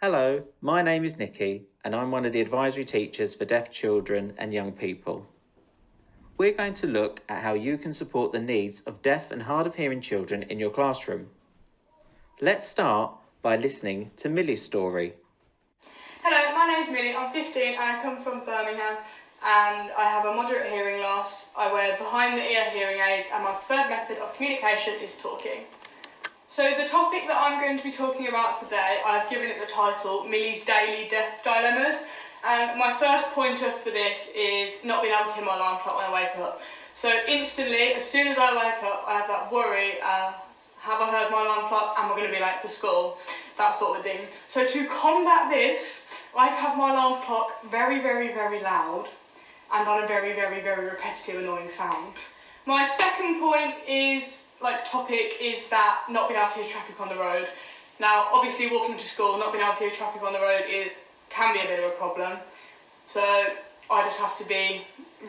Hello, my name is Nikki and I'm one of the advisory teachers for deaf children and young people. We're going to look at how you can support the needs of deaf and hard of hearing children in your classroom. Let's start by listening to Millie's story. Hello, my name's Millie, I'm 15 and I come from Birmingham and I have a moderate hearing loss. I wear behind the ear hearing aids and my preferred method of communication is talking. So the topic that I'm going to be talking about today, I've given it the title Millie's Daily Deaf Dilemmas, and my first pointer for this is not being able to hear my alarm clock when I wake up. So instantly, as soon as I wake up, I have that worry, have I heard my alarm clock, am I going to be late for school, that sort of thing. So to combat this, I have my alarm clock very, very, very loud and on a very, very, very repetitive, annoying sound. My second point is, topic is that not being able to hear traffic on the road. Now, obviously walking to school, not being able to hear traffic on the road can be a bit of a problem. So I just have to be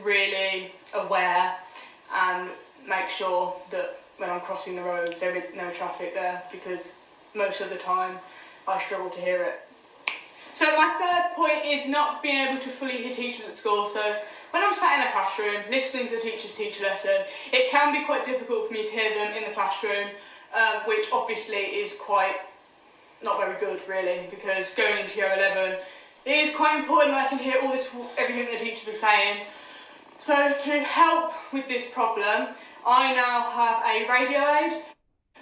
really aware and make sure that when I'm crossing the road there is no traffic there, because most of the time I struggle to hear it. So my third point is not being able to fully hear teachers at school. So when I'm sat in a classroom listening to the teachers teach a lesson, it can be quite difficult for me to hear them in the classroom, which obviously is quite not very good really, because going into year 11 it is quite important that I can hear everything the teachers are saying. So to help with this problem, I now have a radio aid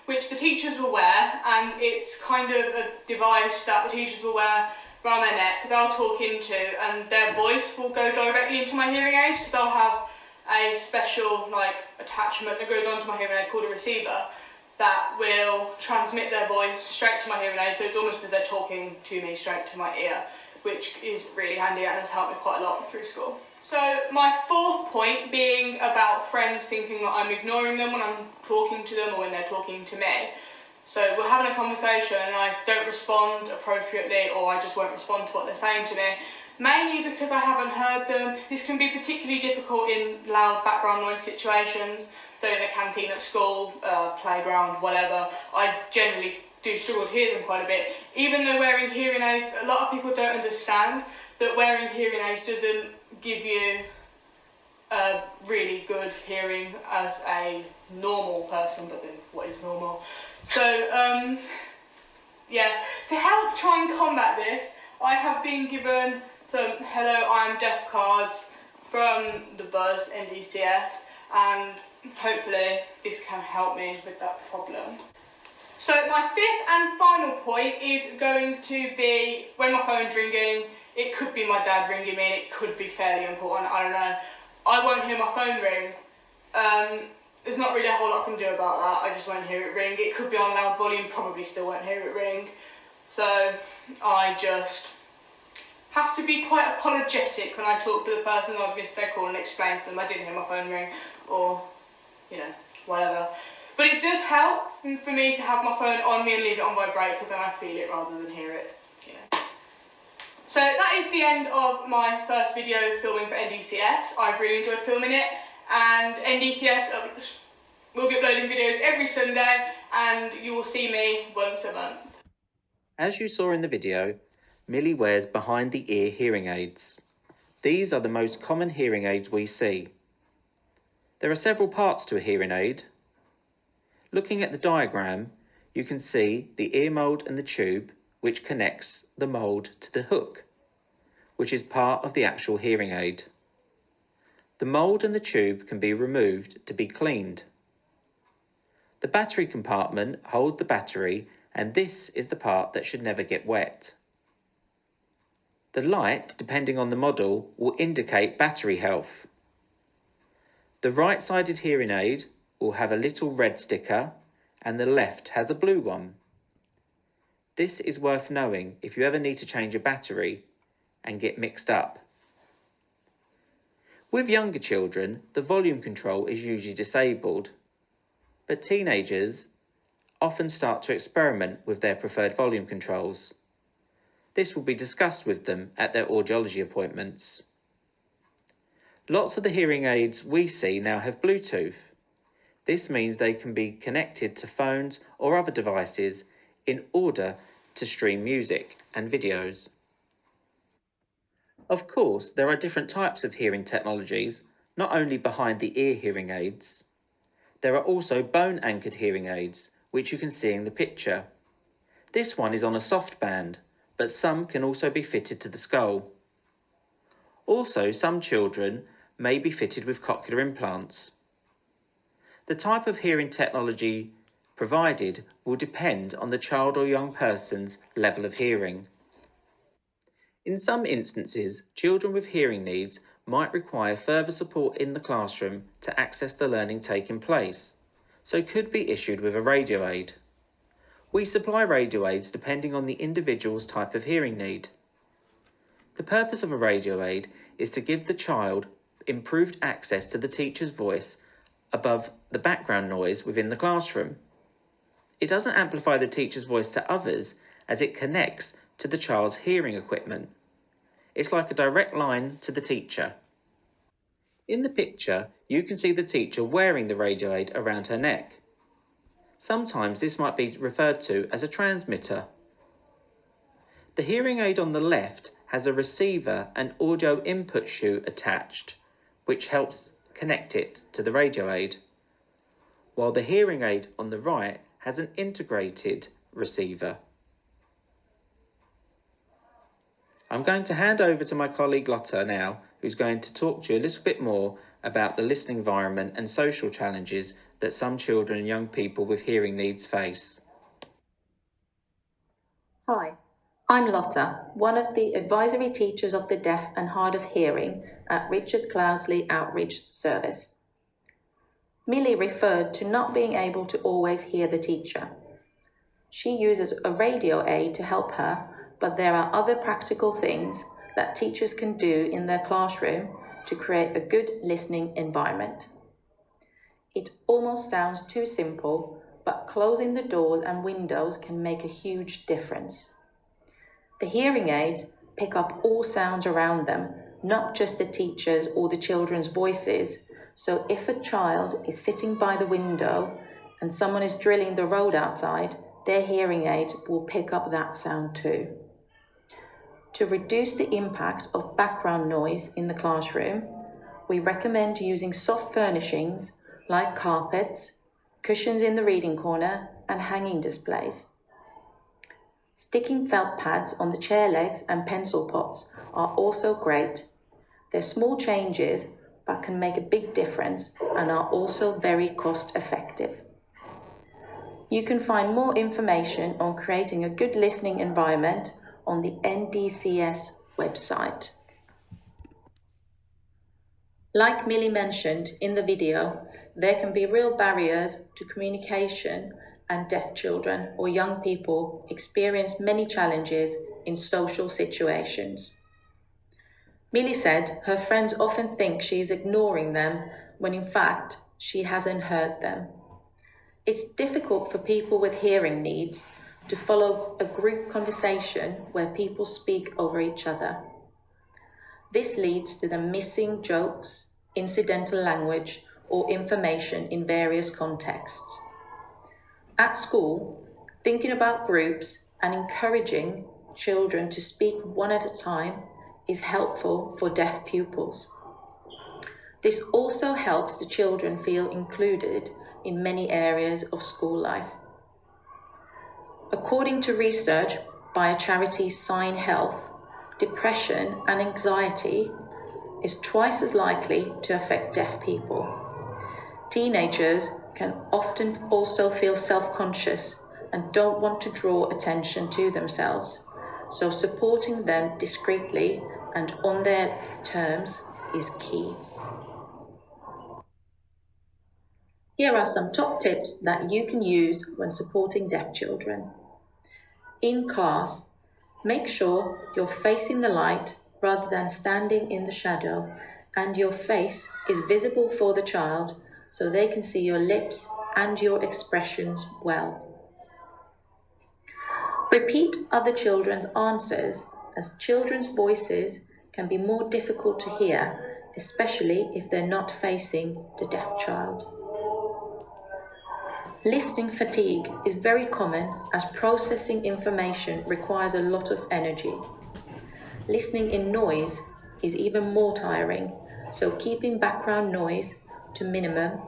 which the teachers will wear, and it's kind of a device that the teachers will wear around their neck, they'll talk into, and their voice will go directly into my hearing aids, because they'll have a special attachment that goes onto my hearing aid called a receiver that will transmit their voice straight to my hearing aid, so it's almost as they're talking to me straight to my ear, which is really handy and has helped me quite a lot through school. So my fourth point being about friends thinking that I'm ignoring them when I'm talking to them or when they're talking to me. So we're having a conversation and I don't respond appropriately, or I just won't respond to what they're saying to me, mainly because I haven't heard them. This can be particularly difficult in loud background noise situations, so in a canteen at school, playground, whatever. I generally do struggle to hear them quite a bit. Even though wearing hearing aids, a lot of people don't understand that wearing hearing aids doesn't give you a really good hearing as a normal person, but then what is normal? So, to help try and combat this, I have been given some Hello, I'm Deaf cards from the Buzz NDCS, and hopefully this can help me with that problem. So my fifth and final point is going to be when my phone's ringing. It could be my dad ringing me and it could be fairly important, I don't know. I won't hear my phone ring. There's not really a whole lot I can do about that, I just won't hear it ring. It could be on loud volume, probably still won't hear it ring. So I just have to be quite apologetic when I talk to the person I've missed their call and explain to them I didn't hear my phone ring, or, whatever. But it does help for me to have my phone on me and leave it on vibrate, because then I feel it rather than hear it. So that is the end of my first video filming for NDCS. I've really enjoyed filming it, and NDCS will be uploading videos every Sunday, and you will see me once a month. As you saw in the video, Millie wears behind the ear hearing aids. These are the most common hearing aids we see. There are several parts to a hearing aid. Looking at the diagram, you can see the ear mould and the tube, which connects the mould to the hook, which is part of the actual hearing aid. The mould and the tube can be removed to be cleaned. The battery compartment holds the battery, and this is the part that should never get wet. The light, depending on the model, will indicate battery health. The right-sided hearing aid will have a little red sticker, and the left has a blue one. This is worth knowing if you ever need to change a battery and get mixed up. With younger children, the volume control is usually disabled, but teenagers often start to experiment with their preferred volume controls. This will be discussed with them at their audiology appointments. Lots of the hearing aids we see now have Bluetooth. This means they can be connected to phones or other devices in order to stream music. and videos. Of course, there are different types of hearing technologies, not only behind the ear hearing aids. There are also bone-anchored hearing aids, which you can see in the picture. This one is on a soft band, but some can also be fitted to the skull. Also, some children may be fitted with cochlear implants. The type of hearing technology provided will depend on the child or young person's level of hearing. In some instances, children with hearing needs might require further support in the classroom to access the learning taking place, so could be issued with a radio aid. We supply radio aids depending on the individual's type of hearing need. The purpose of a radio aid is to give the child improved access to the teacher's voice above the background noise within the classroom. It doesn't amplify the teacher's voice to others as it connects to the child's hearing equipment. It's like a direct line to the teacher. In the picture, you can see the teacher wearing the radio aid around her neck. Sometimes this might be referred to as a transmitter. The hearing aid on the left has a receiver and audio input shoe attached, which helps connect it to the radio aid, while the hearing aid on the right has an integrated receiver. I'm going to hand over to my colleague Lotta now, who's going to talk to you a little bit more about the listening environment and social challenges that some children and young people with hearing needs face. Hi, I'm Lotta, one of the advisory teachers of the deaf and hard of hearing at Richard Cloudsley Outreach Service. Millie referred to not being able to always hear the teacher. She uses a radio aid to help her, but there are other practical things that teachers can do in their classroom to create a good listening environment. It almost sounds too simple, but closing the doors and windows can make a huge difference. The hearing aids pick up all sounds around them, not just the teacher's or the children's voices, so if a child is sitting by the window and someone is drilling the road outside, their hearing aid will pick up that sound too. To reduce the impact of background noise in the classroom, we recommend using soft furnishings like carpets, cushions in the reading corner, and hanging displays. Sticking felt pads on the chair legs and pencil pots are also great. They're small changes but can make a big difference and are also very cost effective. You can find more information on creating a good listening environment on the NDCS website. Like Millie mentioned in the video, there can be real barriers to communication, and deaf children or young people experience many challenges in social situations. Millie said her friends often think she is ignoring them when in fact she hasn't heard them. It's difficult for people with hearing needs to follow a group conversation where people speak over each other. This leads to them missing jokes, incidental language, or information in various contexts. At school, thinking about groups and encouraging children to speak one at a time is helpful for deaf pupils. This also helps the children feel included in many areas of school life. According to research by a charity Sign Health, depression and anxiety is twice as likely to affect deaf people. Teenagers can often also feel self-conscious and don't want to draw attention to themselves, so supporting them discreetly and on their terms is key. Here are some top tips that you can use when supporting deaf children. In class, make sure you're facing the light rather than standing in the shadow, and your face is visible for the child so they can see your lips and your expressions well. Repeat other children's answers, as children's voices can be more difficult to hear, especially if they're not facing the deaf child. Listening fatigue is very common as processing information requires a lot of energy. Listening in noise is even more tiring, so keeping background noise to minimum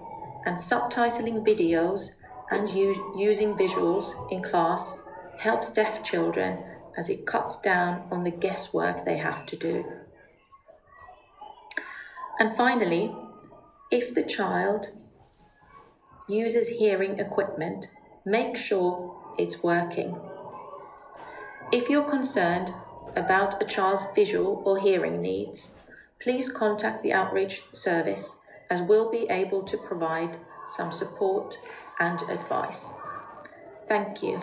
and subtitling videos and using visuals in class helps deaf children as it cuts down on the guesswork they have to do. And finally, if the child uses hearing equipment, make sure it's working. If you're concerned about a child's visual or hearing needs, please contact the outreach service as we'll be able to provide some support and advice. Thank you.